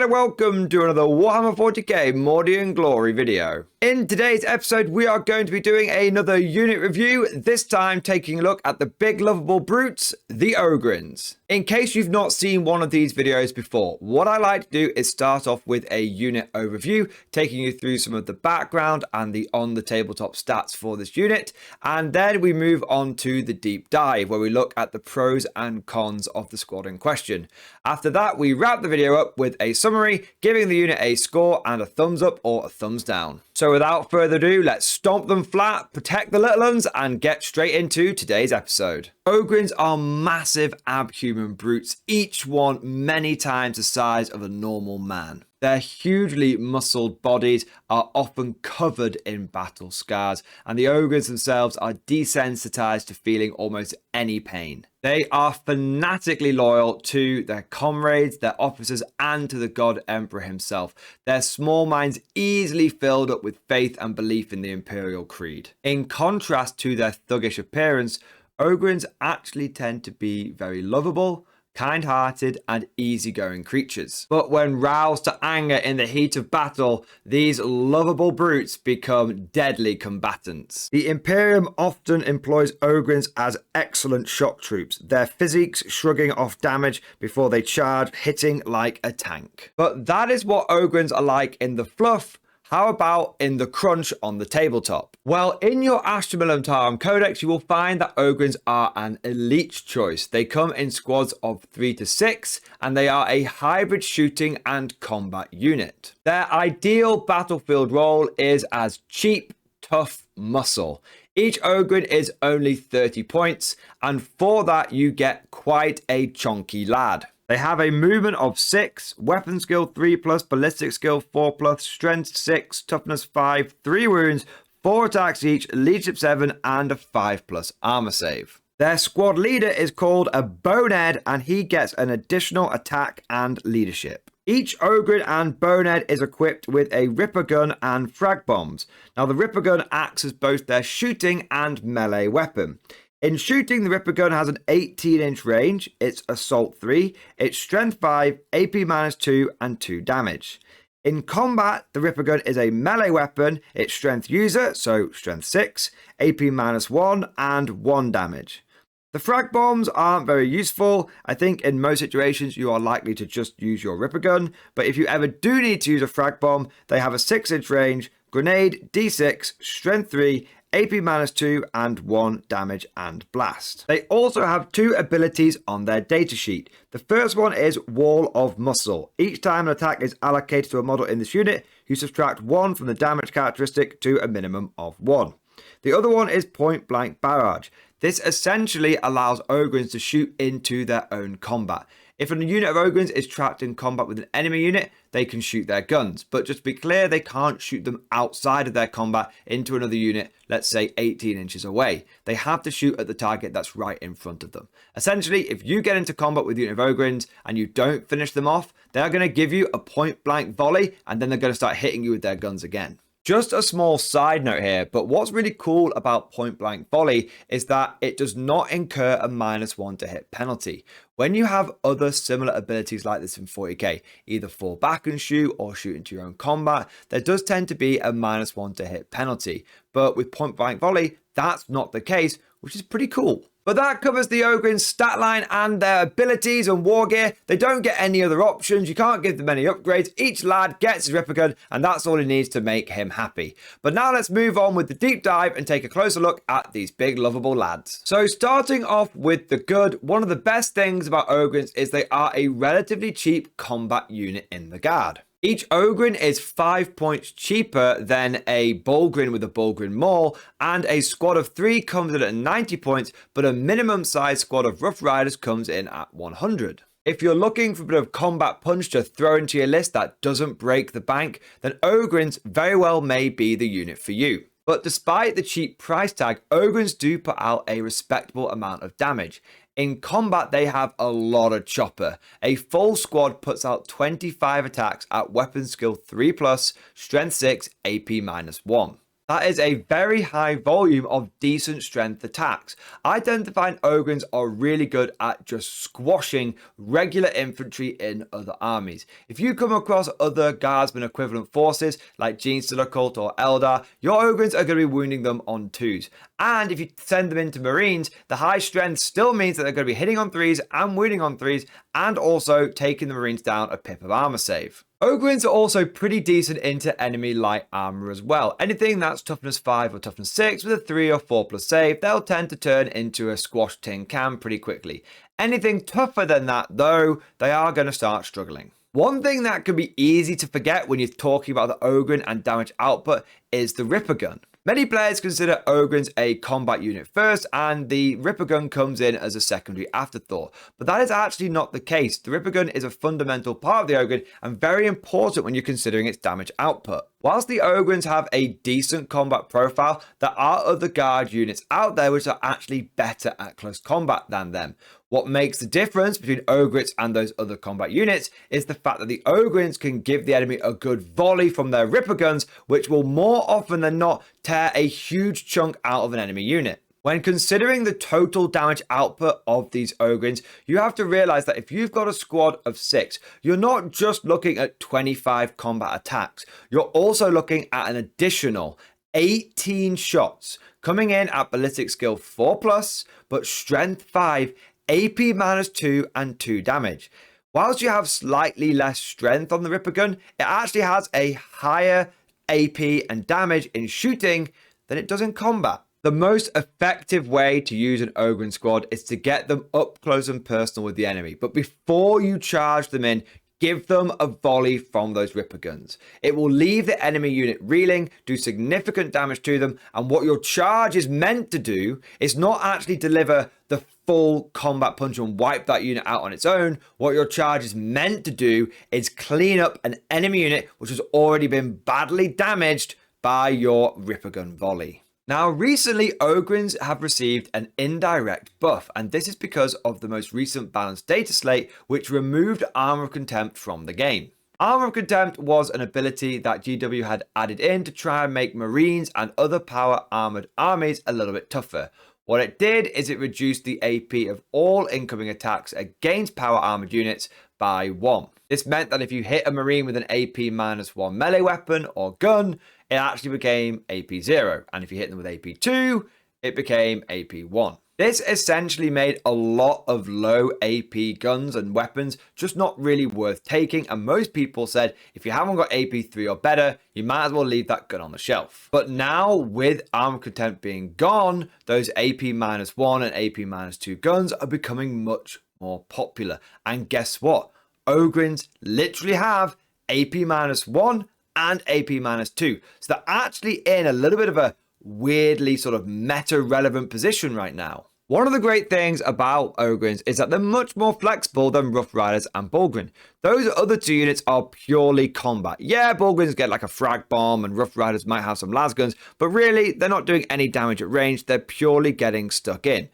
again and welcome to another Warhammer 40k Mordian Glory video. In today's episode we are going to be doing another unit review, this time taking a look at the big lovable brutes, the Ogryns. In case you've not seen one of these videos before, what I like to do is start off with a unit overview, taking you through some of the background and the on the tabletop stats for this unit, and then we move on to the deep dive where we look at the pros and cons of the squad in question. After that we wrap the video up with a summary, giving the unit a score and a thumbs up or a thumbs down. So without further ado, let's stomp them flat, protect the little ones, and get straight into today's episode. Ogryns are massive abhuman brutes, each one many times the size of a normal man. Their hugely muscled bodies are often covered in battle scars, and the Ogryns themselves are desensitized to feeling almost any pain. They are fanatically loyal to their comrades, their officers, and to the God Emperor himself. Their small minds easily filled up with faith and belief in the Imperial Creed. In contrast to their thuggish appearance, Ogryns actually tend to be very lovable, kind-hearted and easygoing creatures. But when roused to anger in the heat of battle, these lovable brutes become deadly combatants. The Imperium often employs Ogryns as excellent shock troops, their physiques shrugging off damage before they charge, hitting like a tank. But that is what Ogryns are like in the fluff. How about in the crunch on the tabletop? Well, in your Astra Militarum Codex, you will find that Ogryns are an elite choice. They come in squads of 3 to 6, and they are a hybrid shooting and combat unit. Their ideal battlefield role is as cheap, tough muscle. Each Ogryn is only 30 points, and for that you get quite a chonky lad. They have a movement of 6, weapon skill 3+, ballistic skill 4+, strength 6, toughness 5, 3 wounds, 4 attacks each, leadership 7, and a 5+ armor save. Their squad leader is called a Bonehead, and he gets an additional attack and leadership. Each Ogryn and Bonehead is equipped with a Ripper gun and frag bombs. Now the Ripper gun acts as both their shooting and melee weapon. In shooting, the Ripper gun has an 18-inch range, it's assault 3, it's strength 5, AP -2, and 2 damage. In combat, the Ripper gun is a melee weapon, it's strength user, so strength 6, AP -1, and 1 damage. The frag bombs aren't very useful. I think in most situations you are likely to just use your Ripper gun, but if you ever do need to use a frag bomb, they have a 6-inch range, grenade, D6, strength 3, AP -2 and 1 damage and blast. They also have 2 abilities on their datasheet. The first one is Wall of Muscle. Each time an attack is allocated to a model in this unit, you subtract 1 from the damage characteristic to a minimum of 1. The other one is Point Blank Barrage. This essentially allows Ogryns to shoot into their own combat. If a unit of Ogryns is trapped in combat with an enemy unit, they can shoot their guns. But just to be clear, they can't shoot them outside of their combat into another unit, let's say 18 inches away. They have to shoot at the target that's right in front of them. Essentially, if you get into combat with a unit of Ogryns and you don't finish them off, they're going to give you a point blank volley and then they're going to start hitting you with their guns again. Just a small side note here, but what's really cool about Point Blank Volley is that it does not incur a -1 to hit penalty. When you have other similar abilities like this in 40k, either fall back and shoot or shoot into your own combat, there does tend to be a -1 to hit penalty. But with Point Blank Volley, that's not the case, which is pretty cool. But that covers the Ogryn's stat line and their abilities and war gear. They don't get any other options. You can't give them any upgrades. Each lad gets his Ripper gun, and that's all he needs to make him happy. But now let's move on with the deep dive and take a closer look at these big lovable lads. So starting off with the good, one of the best things about Ogryns is they are a relatively cheap combat unit in the guard. Each Ogryn is 5 points cheaper than a Bullgryn with a Bullgryn Maul, and a squad of 3 comes in at 90 points, but a minimum size squad of Rough Riders comes in at 100. If you're looking for a bit of combat punch to throw into your list that doesn't break the bank, then Ogryns very well may be the unit for you. But despite the cheap price tag, Ogryns do put out a respectable amount of damage. In combat, they have a lot of chopper. A full squad puts out 25 attacks at weapon skill 3+, strength 6, AP -1. That is a very high volume of decent strength attacks. I tend to find Ogrins are really good at just squashing regular infantry in other armies. If you come across other guardsman equivalent forces like Genestealer Cult or Eldar, your Ogrins are going to be wounding them on 2s. And if you send them into Marines, the high strength still means that they're going to be hitting on 3s and wounding on 3s, and also taking the Marines down a pip of armor save. Ogrins are also pretty decent into enemy light armor as well. Anything that's toughness 5 or toughness 6 with a 3 or 4+ save, they'll tend to turn into a squash tin can pretty quickly. Anything tougher than that though, they are going to start struggling. One thing that can be easy to forget when you're talking about the Ogryn and damage output is the Ripper Gun. Many players consider Ogrins a combat unit first, and the Ripper Gun comes in as a secondary afterthought. But that is actually not the case. The Ripper Gun is a fundamental part of the Ogryn and very important when you're considering its damage output. Whilst the Ogrins have a decent combat profile, there are other guard units out there which are actually better at close combat than them. What makes the difference between Ogrins and those other combat units is the fact that the Ogrins can give the enemy a good volley from their Ripper Guns, which will more often than not tear a huge chunk out of an enemy unit. When considering the total damage output of these Ogrins, you have to realize that if you've got a squad of 6, you're not just looking at 25 combat attacks. You're also looking at an additional 18 shots coming in at ballistic skill 4+, but strength 5, AP -2 and 2 damage. Whilst you have slightly less strength on the Ripper Gun, it actually has a higher AP and damage in shooting than it does in combat. The most effective way to use an Ogryn squad is to get them up close and personal with the enemy. But before you charge them in, give them a volley from those Ripper Guns. It will leave the enemy unit reeling, do significant damage to them, and what your charge is meant to do is not actually deliver the full combat punch and wipe that unit out on its own. What your charge is meant to do is clean up an enemy unit which has already been badly damaged by your Ripper Gun volley. Now, recently, Ogrins have received an indirect buff, and this is because of the most recent balanced data slate, which removed Armor of Contempt from the game. Armor of Contempt was an ability that GW had added in to try and make Marines and other power armored armies a little bit tougher. What it did is it reduced the AP of all incoming attacks against power armored units by 1. This meant that if you hit a Marine with an AP -1 melee weapon or gun, it actually became AP 0. And if you hit them with AP 2, it became AP 1. This essentially made a lot of low AP guns and weapons just not really worth taking. And most people said, if you haven't got AP 3 or better, you might as well leave that gun on the shelf. But now with Armor of Contempt being gone, those AP -1 and AP -2 guns are becoming much more popular. And guess what? Ogrins literally have AP -1 and AP -2. So they're actually in a little bit of a weirdly sort of meta-relevant position right now. One of the great things about Ogrins is that they're much more flexible than Rough Riders and Bulgrin. Those other two units are purely combat. Yeah, Bulgrins get like a frag bomb and Rough Riders might have some lasguns, but really they're not doing any damage at range, they're purely getting stuck in.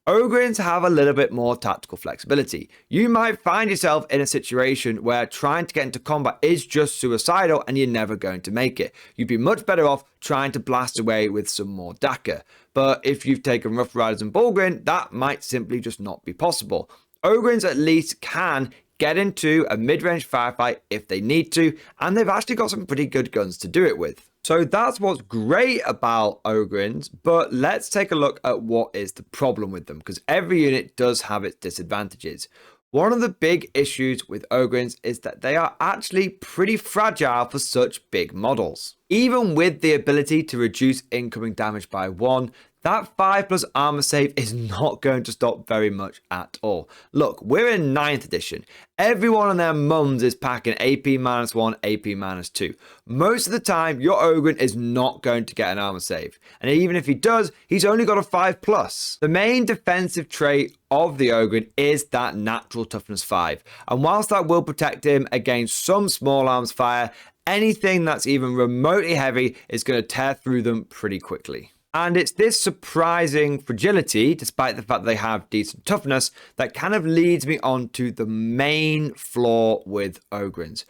Ogrins have a little bit more tactical flexibility. You might find yourself in a situation where trying to get into combat is just suicidal and you're never going to make it. You'd be much better off trying to blast away with some more Daka. But if you've taken Rough Riders and Bulgrin, that might simply just not be possible. Ogrins at least can get into a mid-range firefight if they need to, and they've actually got some pretty good guns to do it with. So that's what's great about Ogrins, but let's take a look at what is the problem with them, because every unit does have its disadvantages. One of the big issues with Ogrins is that they are actually pretty fragile for such big models. Even with the ability to reduce incoming damage by 1, that 5+ armor save is not going to stop very much at all. Look, we're in 9th edition. Everyone and their mums is packing AP -1, AP -2. Most of the time, your Ogryn is not going to get an armor save. And even if he does, he's only got a 5+. The main defensive trait of the Ogryn is that natural toughness 5. And whilst that will protect him against some small arms fire, anything that's even remotely heavy is going to tear through them pretty quickly. And it's this surprising fragility, despite the fact that they have decent toughness, that kind of leads me on to the main flaw with Ogrins,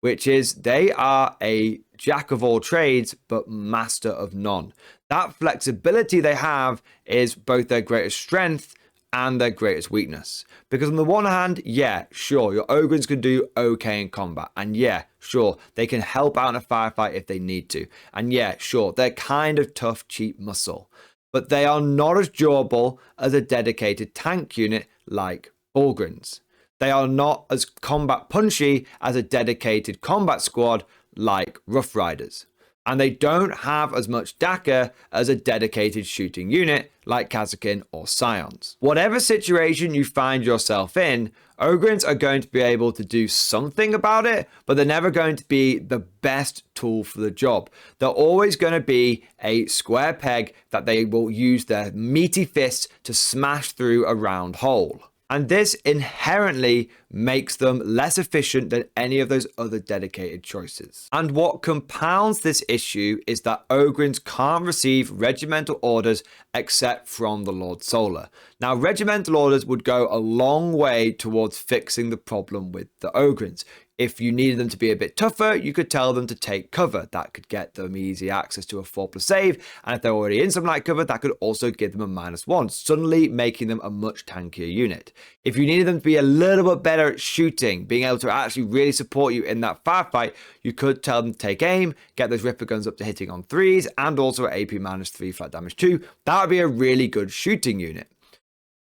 which is they are a jack of all trades, but master of none. That flexibility they have is both their greatest strength and their greatest weakness. Because on the one hand, yeah, sure, your Ogryns can do okay in combat. And yeah, sure, they can help out in a firefight if they need to. And yeah, sure, they're kind of tough, cheap muscle. But they are not as durable as a dedicated tank unit like Ogryn's. They are not as combat punchy as a dedicated combat squad like Rough Riders. And they don't have as much DACA as a dedicated shooting unit like Kazakin or Scions. Whatever situation you find yourself in, Ogryns are going to be able to do something about it, but they're never going to be the best tool for the job. They're always going to be a square peg that they will use their meaty fists to smash through a round hole. And this inherently makes them less efficient than any of those other dedicated choices. And what compounds this issue is that Ogryns can't receive regimental orders except from the Lord Solar. Now, regimental orders would go a long way towards fixing the problem with the Ogryns. If you needed them to be a bit tougher, you could tell them to take cover. That could get them easy access to a 4+ save. And if they're already in some light cover, that could also give them a -1, suddenly making them a much tankier unit. If you needed them to be a little bit better at shooting, being able to actually really support you in that firefight, you could tell them to take aim, get those Ripper guns up to hitting on 3s, and also AP -3 flat damage 2. That would be a really good shooting unit.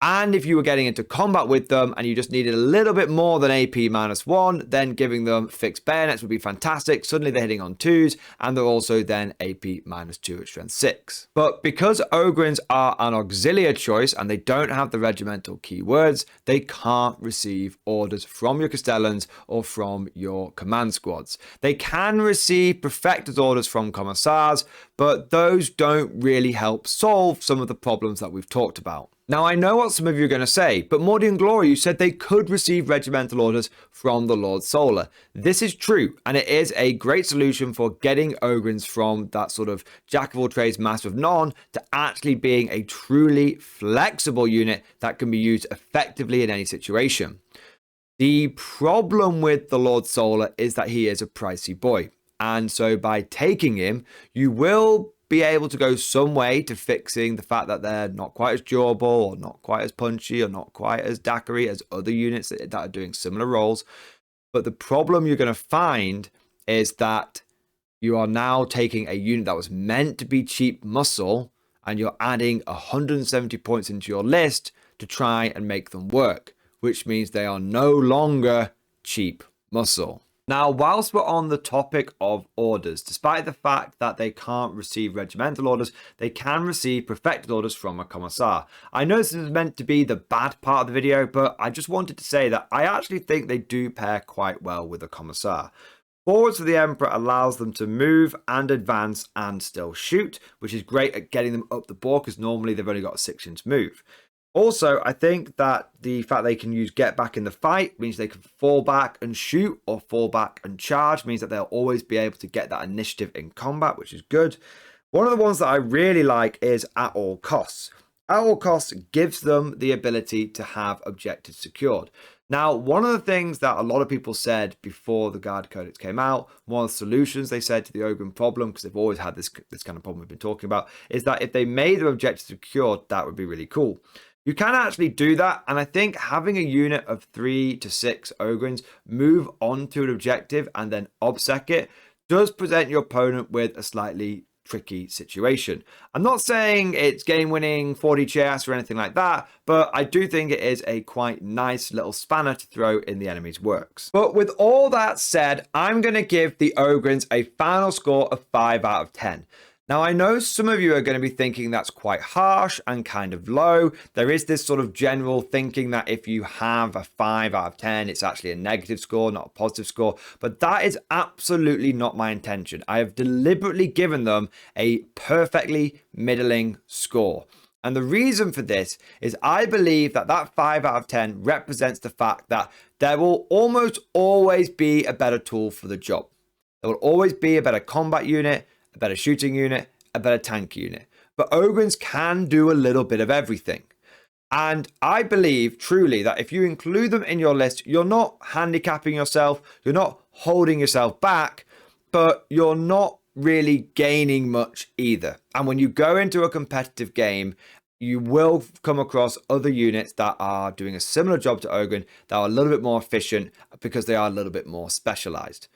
And if you were getting into combat with them and you just needed a little bit more than AP -1, then giving them fixed bayonets would be fantastic. Suddenly they're hitting on 2s, and they're also then AP -2 at strength 6. But because Ogryns are an auxiliary choice and they don't have the regimental keywords, they can't receive orders from your Castellans or from your command squads. They can receive Perfector's orders from Commissars, but those don't really help solve some of the problems that we've talked about. Now, I know what some of you are going to say, but Mordy and Glory, you said they could receive regimental orders from the Lord Solar. This is true, and it is a great solution for getting Ogryns from that sort of jack of all trades, master of none, to actually being a truly flexible unit that can be used effectively in any situation. The problem with the Lord Solar is that he is a pricey boy, and so by taking him, you will be able to go some way to fixing the fact that they're not quite as durable or not quite as punchy or not quite as daiquiri as other units that are doing similar roles. But the problem you're going to find is that you are now taking a unit that was meant to be cheap muscle and you're adding 170 points into your list to try and make them work, which means they are no longer cheap muscle. Now, whilst we're on the topic of orders, despite the fact that they can't receive regimental orders, they can receive perfected orders from a commissar. I know this is meant to be the bad part of the video, but I just wanted to say that I actually think they do pair quite well with a commissar. Forwards for the Emperor allows them to move and advance and still shoot, which is great at getting them up the board because normally they've only got a 6-inch move. Also, I think that the fact they can use get back in the fight means they can fall back and shoot or fall back and charge, means that they'll always be able to get that initiative in combat, which is good. One of the ones that I really like is at all costs. At all costs gives them the ability to have objectives secured. Now, one of the things that a lot of people said before the Guard Codex came out, one of the solutions they said to the Ogryn problem, because they've always had this kind of problem we've been talking about, is that if they made their objectives secured, that would be really cool. You can actually do that, and I think having a unit of 3 to 6 Ogryns move on to an objective and then obsec it does present your opponent with a slightly tricky situation. I'm not saying it's game-winning 40 chess or anything like that, but I do think it is a quite nice little spanner to throw in the enemy's works. But with all that said, I'm going to give the Ogryns a final score of 5 out of 10. Now, I know some of you are going to be thinking that's quite harsh and kind of low. There is this sort of general thinking that if you have a 5 out of 10, it's actually a negative score, not a positive score. But that is absolutely not my intention. I have deliberately given them a perfectly middling score. And the reason for this is I believe that that 5 out of 10 represents the fact that there will almost always be a better tool for the job. There will always be a better combat unit, a better shooting unit, a better tank unit. But Ogryns can do a little bit of everything. And I believe truly that if you include them in your list, you're not handicapping yourself, you're not holding yourself back, but you're not really gaining much either. And when you go into a competitive game, you will come across other units that are doing a similar job to Ogryn that are a little bit more efficient because they are a little bit more specialized.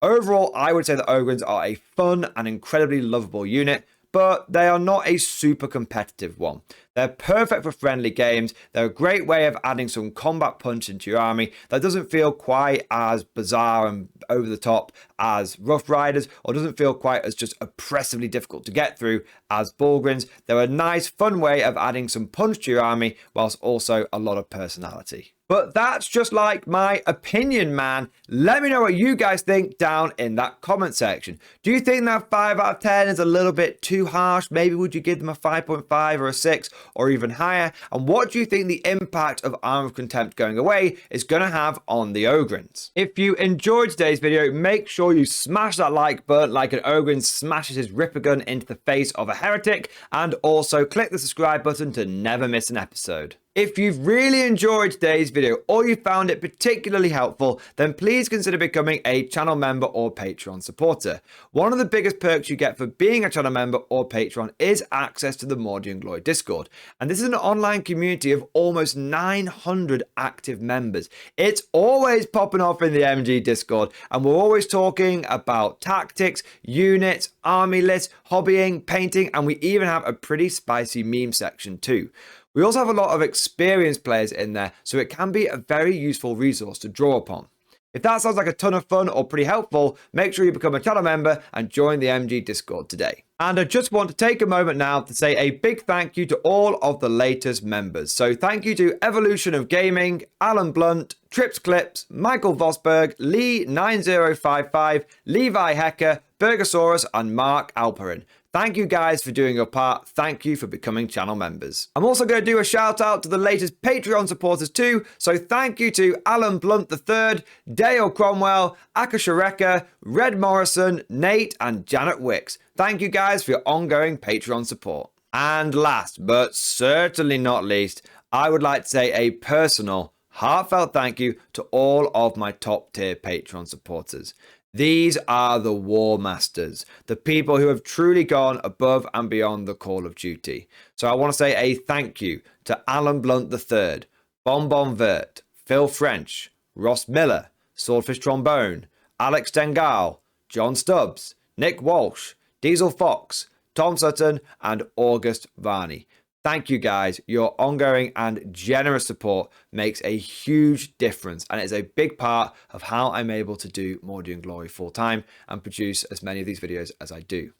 Overall, I would say that Ogryns are a fun and incredibly lovable unit, but they are not a super competitive one. They're perfect for friendly games. They're a great way of adding some combat punch into your army that doesn't feel quite as bizarre and over the top as Rough Riders, or doesn't feel quite as just oppressively difficult to get through as Bullgryns. They're a nice, fun way of adding some punch to your army whilst also a lot of personality. But that's just like my opinion, man. Let me know what you guys think down in that comment section. Do you think that 5 out of 10 is a little bit too harsh? Maybe would you give them a 5.5 or a 6 or even higher? And what do you think the impact of Arm of Contempt going away is going to have on the Ogryns? If you enjoyed today's video, make sure you smash that like button like an Ogryn smashes his Ripper gun into the face of a heretic, and also click the subscribe button to never miss an episode. If you've really enjoyed today's video or you found it particularly helpful, then please consider becoming a channel member or Patreon supporter. One of the biggest perks you get for being a channel member or Patreon is access to the Mordian Glory Discord. And this is an online community of almost 900 active members. It's always popping off in the MG Discord, and we're always talking about tactics, units, army lists, hobbying, painting, and we even have a pretty spicy meme section too. We also have a lot of experienced players in there, so it can be a very useful resource to draw upon. If that sounds like a ton of fun or pretty helpful, make sure you become a channel member and join the MG Discord today. And I just want to take a moment now to say a big thank you to all of the latest members. So thank you to Evolution of Gaming, Alan Blunt, Trips Clips, Michael Vosberg, Lee9055, Levi Hecker, Burgosaurus, and Mark Alperin. Thank you guys for doing your part. Thank you for becoming channel members. I'm also going to do a shout out to the latest Patreon supporters too. So thank you to Alan Blunt III, Dale Cromwell, Akashareka, Red Morrison, Nate, and Janet Wicks. Thank you guys for your ongoing Patreon support. And last but certainly not least, I would like to say a personal, heartfelt thank you to all of my top tier Patreon supporters. These are the War Masters, the people who have truly gone above and beyond the call of duty. So I want to say a thank you to Alan Blunt III, Bonbon Vert, Phil French, Ross Miller, Swordfish Trombone, Alex Dengal, John Stubbs, Nick Walsh, Diesel Fox, Tom Sutton, and August Varney. Thank you guys. Your ongoing and generous support makes a huge difference, and it is a big part of how I'm able to do Mordian Glory full time and produce as many of these videos as I do.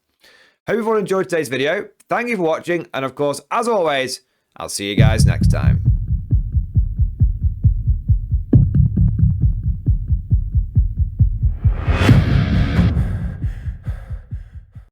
Hope you've all enjoyed today's video. Thank you for watching, and of course, as always, I'll see you guys next time.